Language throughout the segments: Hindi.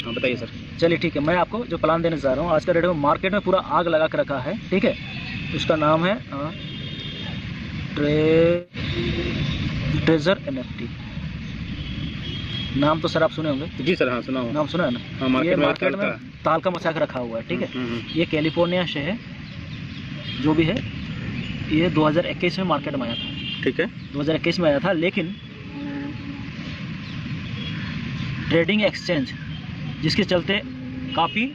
हाँ बताइए सर। चलिए ठीक है, मैं आपको जो प्लान देने जा रहा हूँ आज का डेट में मार्केट में पूरा आग लगा के रखा है, ठीक है। उसका नाम है ट्रेजर NFT। नाम तो सर आप सुने होंगे। जी सर, हाँ सुना हूँ। नाम सुना है ना। हाँ, ये मार्केट में तालका मचा के रखा हुआ है, ठीक है। ये कैलिफोर्निया से है, जो भी है। ये 2021 में मार्केट में आया था, ठीक है। 2021 में आया था, लेकिन ट्रेडिंग एक्सचेंज जिसके चलते काफ़ी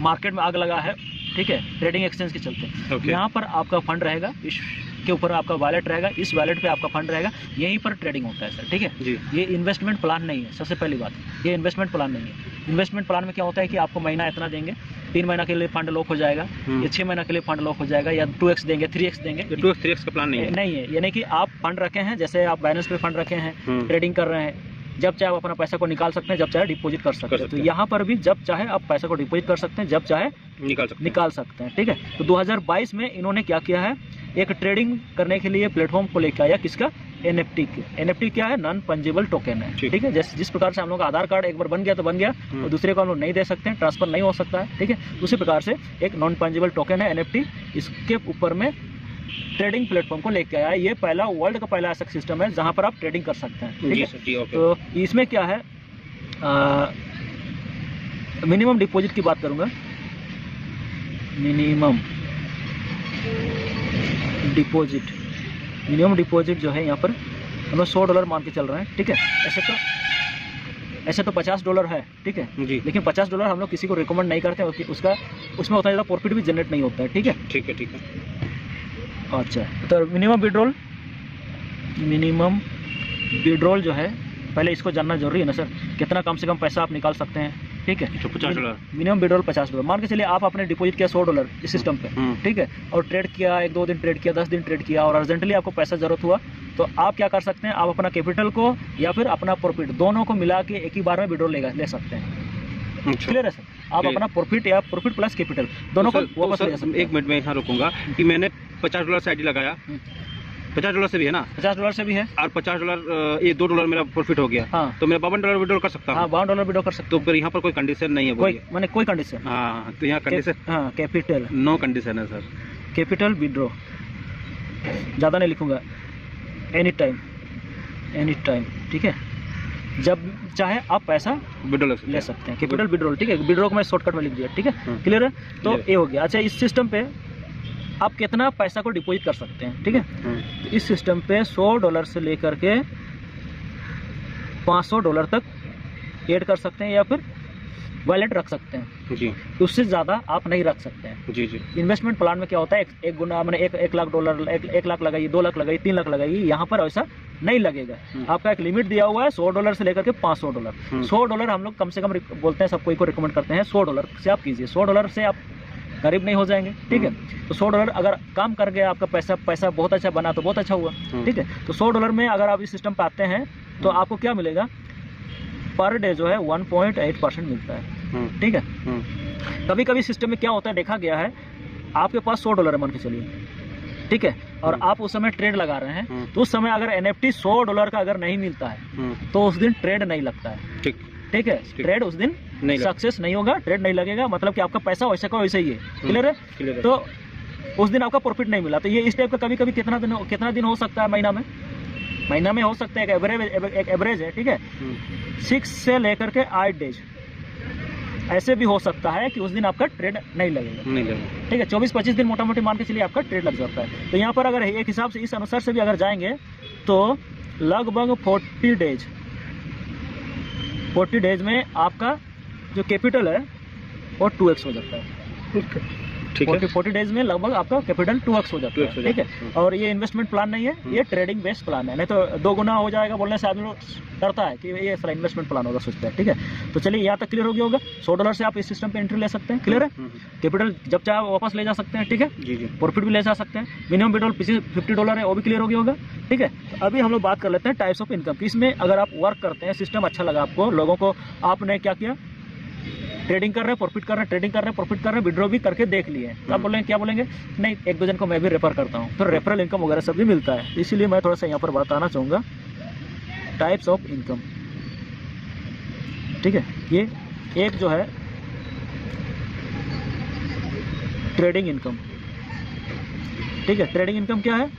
मार्केट में आग लगा है, ठीक है। ट्रेडिंग एक्सचेंज के चलते यहाँ पर आपका फंड रहेगा, इसके ऊपर आपका वॉलेट रहेगा, इस वॉलेट पे आपका फंड रहेगा, यहीं पर ट्रेडिंग होता है सर, ठीक है जी। ये इन्वेस्टमेंट प्लान नहीं है, सबसे पहली बात, ये इन्वेस्टमेंट प्लान नहीं है। इन्वेस्टमेंट प्लान में क्या होता है कि आपको महीना इतना देंगे, 3 महीना के लिए फंड लॉक हो जाएगा, या 6 महीना के लिए फंड लॉक हो जाएगा, या 2x देंगे, 3x देंगे। 2x 3x का प्लान नहीं है। नहीं है, यानी कि आप फंड रखे हैं, जैसे आप बैलेंस पे फंड रखे हैं, ट्रेडिंग कर रहे हैं, जब चाहे आप अपना पैसा को निकाल सकते हैं, जब चाहे डिपॉजिट कर सकते हैं। तो यहाँ पर भी जब चाहे आप पैसा को डिपॉजिट कर सकते हैं, जब चाहे निकाल सकते हैं, ठीक है। तो 2022 में इन्होंने क्या किया है, एक ट्रेडिंग करने के लिए प्लेटफॉर्म को लेकर आया, किसका, NFT। NFT क्या है, नॉन फंजिबल टोकन है, ठीक है। जैसे जिस प्रकार से हम लोग का आधार कार्ड एक बार बन गया तो बन गया, और दूसरे को हम लोग नहीं दे सकते हैं, ट्रांसफर नहीं हो सकता है, ठीक है। उसी प्रकार से एक नॉन फंजिबल टोकन है NFT, इसके ऊपर में ट्रेडिंग प्लेटफॉर्म को लेकर आया। ये पहला, वर्ल्ड का पहला ऐसा सिस्टम है जहां पर आप ट्रेडिंग कर सकते हैं, ठीक है। तो इसमें क्या है, मिनिमम डिपॉजिट की बात करूंगा। मिनिमम डिपॉजिट जो है यहाँ पर हम लोग $100 मान के चल रहे हैं, ठीक है। ऐसे तो $50 है, ठीक है जी। लेकिन $50 हम लोग किसी को रिकमेंड नहीं करते, उसका उसमें उतना ज़्यादा प्रॉफिट भी जनरेट नहीं होता है, ठीक है। ठीक है। अच्छा, तो मिनिमम विड्रॉल जो है, पहले इसको जानना जरूरी है ना सर, कितना कम से कम पैसा आप निकाल सकते हैं, ठीक है। $50 मिनिमम विड्रॉल $50। मान के चलिए आप आपने डिपॉजिट किया $100 इस सिस्टम पे, ठीक है, और ट्रेड किया, 1-2 दिन ट्रेड किया, 10 दिन ट्रेड किया, और अर्जेंटली आपको पैसा जरूरत हुआ, तो आप क्या कर सकते हैं, आप अपना कैपिटल को या फिर अपना प्रॉफिट दोनों को मिला के एक ही बार में विड्रॉल ले सकते हैं। क्लियर है सर, आप अपना प्रॉफिट या प्रॉफिट प्लस कैपिटल दोनों को वापस ले सकते हैं। 1 मिनट में यहाँ रुकूंगा कि मैंने $50 से आईडी लगाया, $50 से भी है ना, $50 से भी है, और $50 ये $2 मेरा प्रॉफिट हो गया, हाँ, तो मैं $52 विड्रॉल कर सकता हूँ। हाँ, $52 विड्रॉल कर सकते। तो फिर यहाँ पर कोई कंडीशन नहीं है, कोई कंडीशन, हाँ, तो यहाँ कंडीशन, हाँ, कैपिटल नो कंडीशन है सर। कैपिटल विड्रॉ ज़्यादा नहीं लिखूंगा, एनी टाइम, ठीक है। जब चाहे आप पैसा विड्रॉल ले सकते हैं, कैपिटल विड्रॉल, ठीक है। विड्रॉ को मैं शॉर्टकट में लिख दिया, ठीक है। क्लियर है, तो ये हो गया। अच्छा, इस सिस्टम पे आप कितना पैसा को डिपॉजिट कर सकते हैं, ठीक है। तो इस सिस्टम पे $100 से लेकर के $500 तक ऐड कर सकते हैं, या फिर वॉलेट रख सकते हैं जी। उससे ज़्यादा आप नहीं रख सकते हैं जी। इन्वेस्टमेंट प्लान में क्या होता है, एक गुना मैंने $1 लाख, 1 लाख लगाइए, 2 लाख लगाइए, 3 लाख लगाइए, यहाँ पर ऐसा नहीं लगेगा। आपका एक लिमिट दिया हुआ है $100 से लेकर के $500। $100 हम लोग कम से कम बोलते हैं, सब कोई को रिकमेंड करते हैं, $100 से आप कीजिए। $100 से आप गरीब नहीं हो जाएंगे, ठीक है। तो $100 अगर काम कर गया, आपका पैसा बहुत अच्छा बना तो बहुत अच्छा हुआ, ठीक है। तो $100 में अगर आप इस सिस्टम पे आते हैं तो आपको क्या मिलेगा, पर डे जो है 1.8% मिलता है, ठीक है। कभी कभी सिस्टम में क्या होता है, देखा गया है, आपके पास $100 है मान के चलिए, ठीक है, और आप उस समय ट्रेड लगा रहे हैं, तो उस समय अगर NFT $100 का अगर नहीं मिलता है तो उस दिन ट्रेड नहीं लगता है, ठीक है। ट्रेड उस दिन सक्सेस नहीं होगा, ट्रेड नहीं लगेगा, मतलब कि आपका पैसा वैसे का वैसे ही है। क्लियर है, तो उस दिन आपका प्रॉफिट नहीं मिला। तो ये इस टाइप का कभी कभी कितना दिन हो सकता है, महीना में हो सकता है, एक एवरेज है, ठीक है। 6 से लेकर के 8 डेज ऐसे भी हो सकता है कि उस दिन आपका ट्रेड नहीं लगेगा, ठीक है। 24-25 दिन मोटा मोटी मान के चलिए आपका ट्रेड लग जाता है। तो यहाँ पर अगर एक हिसाब से इस अनुसार से भी अगर जाएंगे तो लगभग 40 डेज में आपका जो कैपिटल है वो 2x हो जाता है, ठीक है। 40 डेज में लगभग आपका कैपिटल 2x हो जाता है, ठीक है। और ये इन्वेस्टमेंट प्लान नहीं है, ये ट्रेडिंग बेस्ड प्लान है। नहीं तो 2 गुना हो जाएगा बोलने से आदमी डरता है कि ये सारा इन्वेस्टमेंट प्लान होगा, सोचता है, ठीक है। तो चलिए यहाँ तक क्लियर हो गया होगा। $100 से आप इस सिस्टम पे एंट्री ले सकते हैं, क्लियर है। कैपिटल जब चाहे वापस ले जा सकते हैं, ठीक है जी। प्रॉफिट भी ले जा सकते हैं। मिनिमम विड्रॉल $50 है, वो भी क्लियर हो गया होगा, ठीक है। तो अभी हम लोग बात कर लेते हैं टाइप्स ऑफ इनकम। इसमें अगर आप वर्क करते हैं, सिस्टम अच्छा लगा आपको, लोगों को, आपने क्या किया, ट्रेडिंग कर रहे हैं, प्रॉफिट कर रहे हैं, ट्रेडिंग कर रहे हैं, प्रॉफिट कर रहे हैं, विड्रॉ भी करके देख लिए, तो आप बोलेंगे, क्या बोलेंगे, नहीं 1-2 जन को मैं भी रेफर करता हूँ, तो रेफरल इनकम वगैरह सब भी मिलता है। इसीलिए मैं थोड़ा सा यहाँ पर बताना चाहूँगा टाइप्स ऑफ इनकम, ठीक है। ये एक जो है ट्रेडिंग इनकम, ठीक है। ट्रेडिंग इनकम क्या है?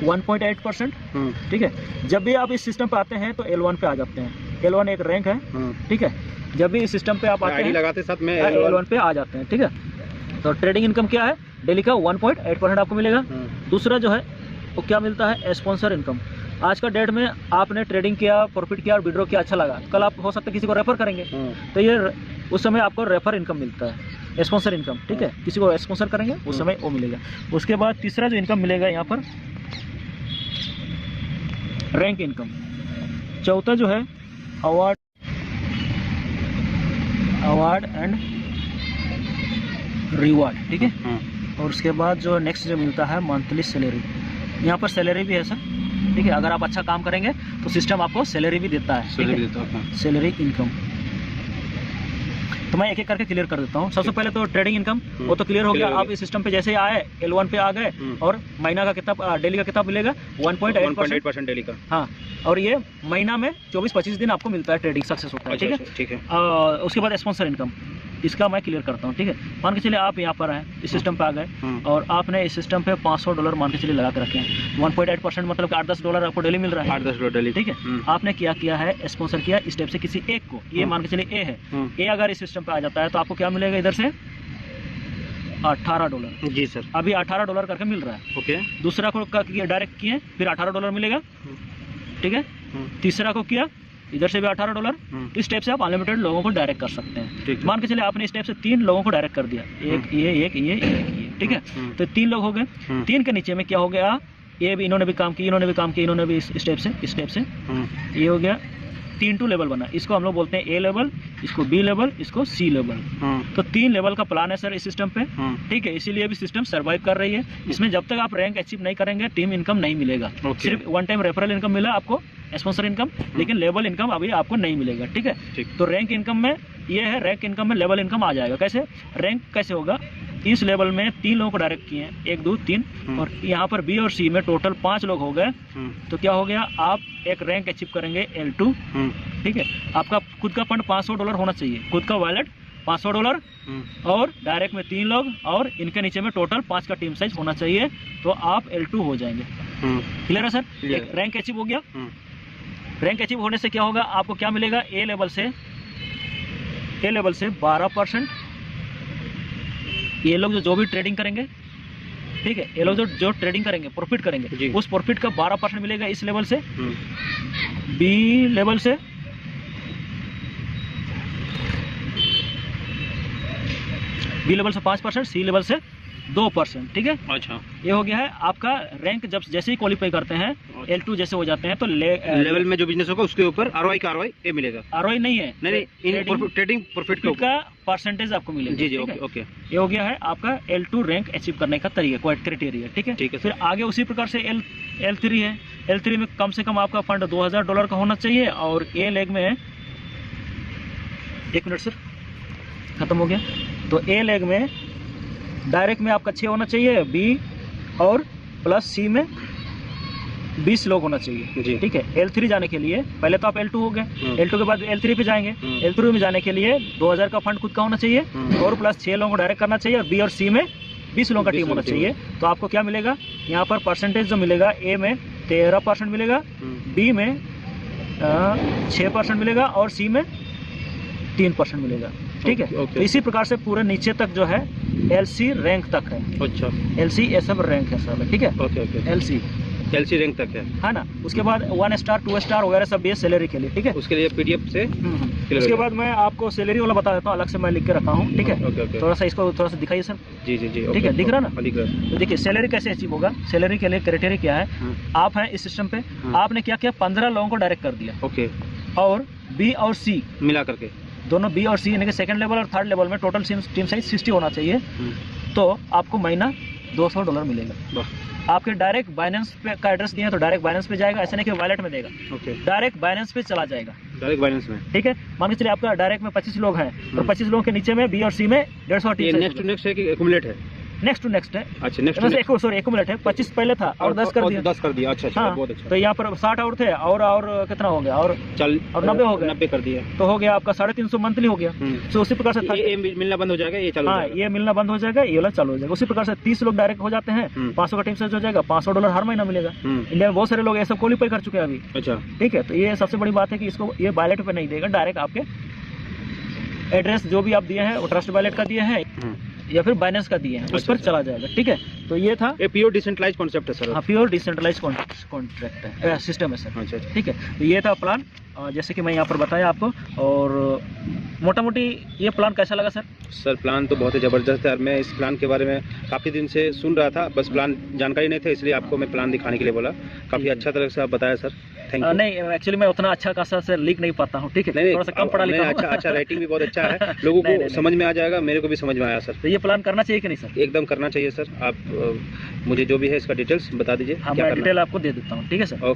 1.8%, ठीक है। जब भी आप इस सिस्टम पे आते हैं तो L1 पे आ जाते हैं। L1 एक रैंक है, ठीक है। जब भी इस सिस्टम पे आप आते हैं लगाते साथ में L1 पे आ जाते हैं, ठीक है। तो ट्रेडिंग इनकम क्या है? डेली का 1.8% आपको मिलेगा। दूसरा जो है वो क्या मिलता है? Sponsor income. आज का डेट में आपने ट्रेडिंग किया, प्रॉफिट किया और विड्रॉ किया, अच्छा लगा, कल आप हो सकता है किसी को रेफर करेंगे, तो ये उस समय आपको रेफर इनकम मिलता है, स्पॉन्सर इनकम, ठीक है। किसी को स्पॉन्सर करेंगे उस समय वो मिलेगा। उसके बाद तीसरा जो इनकम मिलेगा यहाँ पर रैंक इनकम। चौथा जो है अवार्ड एंड रिवार्ड, ठीक है। और उसके बाद जो नेक्स्ट जो मिलता है मंथली सैलरी। यहाँ पर सैलरी भी है सर, ठीक है। अगर आप अच्छा काम करेंगे तो सिस्टम आपको सैलरी भी देता है, सैलरी इनकम। तो मैं एक एक करके क्लियर कर देता हूँ। सबसे पहले तो ट्रेडिंग इनकम, वो तो क्लियर हो गया। आप इस सिस्टम पे जैसे ही आए L1 पे आ गए और महीना का कितना, डेली का कितना मिलेगा? 1.8% डेली का। हाँ, और ये महीना में 24-25 दिन आपको मिलता है, ट्रेडिंग सक्सेस होता है, ठीक है, ठीक है। उसके बाद स्पॉन्सर इनकम, इसका मैं क्लियर करता हूँ, ठीक है। मान के चलिए आप यहाँ पर हैं, इस सिस्टम पे आ गए और आपने इस सिस्टम पे $500 मान के चलिए लगा के रखे हैं। 1.8% मतलब कि $8-10 आपको डेली मिल रहा है, $8-10 डेली, ठीक है। आपने क्या किया है? स्पॉन्सर किया इस टाइप से किसी एक को, ये मान के चलिए ए है, ए अगर इस सिस्टम पे आ जाता है तो आपको क्या मिलेगा? इधर से $18। जी सर, अभी $18 करके मिल रहा है, ओके। दूसरा को डायरेक्ट किए फिर $18 मिलेगा, ठीक है। तीसरा को किया, इधर से भी $18। इस टाइप से आप अनलिमिटेड लोगों को डायरेक्ट कर सकते हैं। मान के चलिए आपने इस टाइप से 3 लोगों को डायरेक्ट कर दिया, एक ये, ठीक है। तो 3 लोग हो गए। 3 के नीचे में क्या हो गया? ये भी, इन्होंने भी काम किया, इन्होंने भी काम किया, इन्होंने भी इस टाइप से ये हो गया। 3 लेवल बना, इसको हम लोग बोलते हैं A लेवल, इसको B लेवल, इसको C लेवल। तो 3 लेवल का प्लान है सर इस सिस्टम पे, ठीक है। इसीलिए भी सिस्टम सर्वाइव कर रही है। इसमें जब तक आप रैंक अचीव नहीं करेंगे टीम इनकम नहीं मिलेगा। सिर्फ वन टाइम रेफरल इनकम मिला आपको, स्पॉन्सर इनकम, लेकिन लेवल इनकम अभी आपको नहीं मिलेगा, ठीक है। तो रैंक इनकम में ये है, रैंक इनकम में लेवल इनकम आ जाएगा। कैसे रैंक कैसे होगा? इस लेवल में 3 लोगों को डायरेक्ट किए हैं, 1 2 3, और यहाँ पर B और C में टोटल 5 लोग हो गए। तो क्या हो गया? आप एक रैंक अचीव करेंगे L2, ठीक है। आपका खुद का फंड $500 होना चाहिए, खुद का वॉलेट $500, और डायरेक्ट में 3 लोग, और इनके नीचे में टोटल 5 का टीम साइज होना चाहिए, तो आप L2 हो जाएंगे। क्लियर है सर? रैंक अचीव हो गया। रैंक अचीव होने से क्या होगा? आपको क्या मिलेगा? A लेवल से 12%। ये लोग जो भी ट्रेडिंग करेंगे, ठीक है, ये लोग जो ट्रेडिंग करेंगे, प्रॉफिट करेंगे, उस प्रॉफिट का 12% मिलेगा इस लेवल से। B लेवल से B लेवल से 5%, C लेवल से 2%, ठीक है। अच्छा, ये हो गया है आपका रैंक। जब जैसे ही क्वालिफाई करते हैं, L2 जैसे हो जाते हैं, तो लेवल में जो बिजनेस होगा उसके ऊपर ROI का ROI ए मिलेगा। ROI नहीं है, नहीं, ट्रेडिंग प्रॉफिट का परसेंटेज आपको मिलेगा। जी, ओके। ये हो गया है आपका L2 रैंक अचीव करने का तरीका, क्राइटेरिया, ठीक है। फिर आगे उसी प्रकार से L3 है। L3 में कम से कम आपका फंड $2000 का होना चाहिए, और A लेग में 1 मिनट सर, खत्म हो गया। तो A लेग में डायरेक्ट में आपका 6 होना चाहिए, B और प्लस C में 20 लोग होना चाहिए, ठीक है। L3 जाने के लिए पहले तो आप L2 हो गए, L2 के बाद L3 पे जाएंगे। L3 में जाने के लिए 2000 का फंड खुद का होना चाहिए, और प्लस 6 लोगों को डायरेक्ट करना चाहिए, और B और C में 20 लोगों का टीम होना चाहिए। तो आपको क्या मिलेगा? यहाँ पर परसेंटेज जो मिलेगा, A में 13% मिलेगा, B में 6% मिलेगा, और C में 3% मिलेगा, ठीक है। तो इसी प्रकार से पूरे नीचे तक जो है LC रैंक तक है। अच्छा, LC ये सब रैंक है सब, ठीक है। LC रैंक तक है ना। उसके बाद 1 स्टार 2 स्टार वगैरह सब ये सैलरी के लिए, ठीक है। उसके लिए PDF से उसके बाद मैं आपको सैलरी वाला बता देता हूँ, अलग से मैं लिख के रखा हूँ, ठीक है। थोड़ा सा इसको थोड़ा सा दिखाइए सर। जी, ठीक है, दिख रहा ना? तो देखिए सैलरी कैसे अचीव होगा। सैलरी के लिए क्राइटेरिया क्या है? आप हैं इस सिस्टम पे, आपने क्या किया? 15 लोगों को डायरेक्ट कर दिया, ओके। और B और C मिला करके, दोनों B और C यानी कि सेकंड लेवल और थर्ड लेवल में टोटल टीम साइज 60 होना चाहिए, तो आपको महीना $200 मिलेगा। आपके डायरेक्ट बाइनेंस पे का एड्रेस दिया तो डायरेक्ट बाइनेंस पे जाएगा, ऐसा नहीं कि वॉलेट में देगा, डायरेक्ट बाइनेंस पे चला जाएगा, डायरेक्ट बाइनेंस में, ठीक है। मान के चलिए आपका डायरेक्ट में 25 लोग हैं, और 25 लोगों के नीचे में B और C में 150 टीम। नेक्स्ट है कि एक्यूमुलेट है? नेक्स्ट टू नेक्स्ट है। अच्छा नेक्स्ट सॉरी एक्यूमुलेट है, 25 पहले था और 10 कर दिया। 10 कर दिया। अच्छा अच्छा, हाँ, बहुत अच्छा। तो यहाँ पर 60 और थे और कितना हो गया, और चल और 90 हो गया, 90 कर दिया तो हो गया आपका 350 मंथली हो गया। तो उसी प्रकार से ये मिलना बंद हो जाएगा, ये चालू हो हाँ जाएगा। ये मिलना बंद हो जाएगा, ये वाला चालू हो जाएगा। उसी प्रकार से 30 लोग डायरेक्ट हो जाते हैं, 500 का टीम सर्च हो जाएगा, $500 हर महीना मिलेगा। इंडिया में बहुत सारे लोग ये सब क्वालिफाई कर चुके हैं अभी। अच्छा ठीक है, तो ये सबसे बड़ी बात है कि इसको ये वॉलेट पे नहीं देगा, डायरेक्ट आपके एड्रेस जो भी आप दिए हैं वो ट्रस्ट वॉलेट का दिए हैं या फिर बाइनेंस का दिए हैं, उस पर चला जाएगा। ठीक है, तो ये था ये प्योर डिसेंट्रलाइज कॉन्सेप्ट है सर। हाँ, प्योर डिसेंट्रलाइज कॉन्ट्रैक्ट है, सिस्टम है सर। अच्छा ठीक है, तो ये था प्लान, जैसे कि मैं यहाँ पर बताया आपको। और मोटा मोटी ये प्लान कैसा लगा सर? सर प्लान तो बहुत ही ज़बरदस्त है और मैं इस प्लान के बारे में काफ़ी दिन से सुन रहा था, बस प्लान जानकारी नहीं था, इसलिए आपको मैं प्लान दिखाने के लिए बोला। काफ़ी अच्छा तरह से आप बताया सर, थैंक यू। नहीं एक्चुअली मैं उतना अच्छा खासा से लिख नहीं पाता हूँ। ठीक है, नहीं, थोड़ा सा कम पढ़ा लिखा हूँ। अच्छा राइटिंग भी बहुत अच्छा है, लोगों को समझ में आ जाएगा, मेरे को भी समझ में आया सर। तो ये प्लान करना चाहिए कि नहीं सर? एकदम करना चाहिए सर। आप मुझे जो भी है इसका डिटेल्स बता दीजिए। हाँ, मैं डिटेल आपको दे देता हूँ। ठीक है सर, ओके।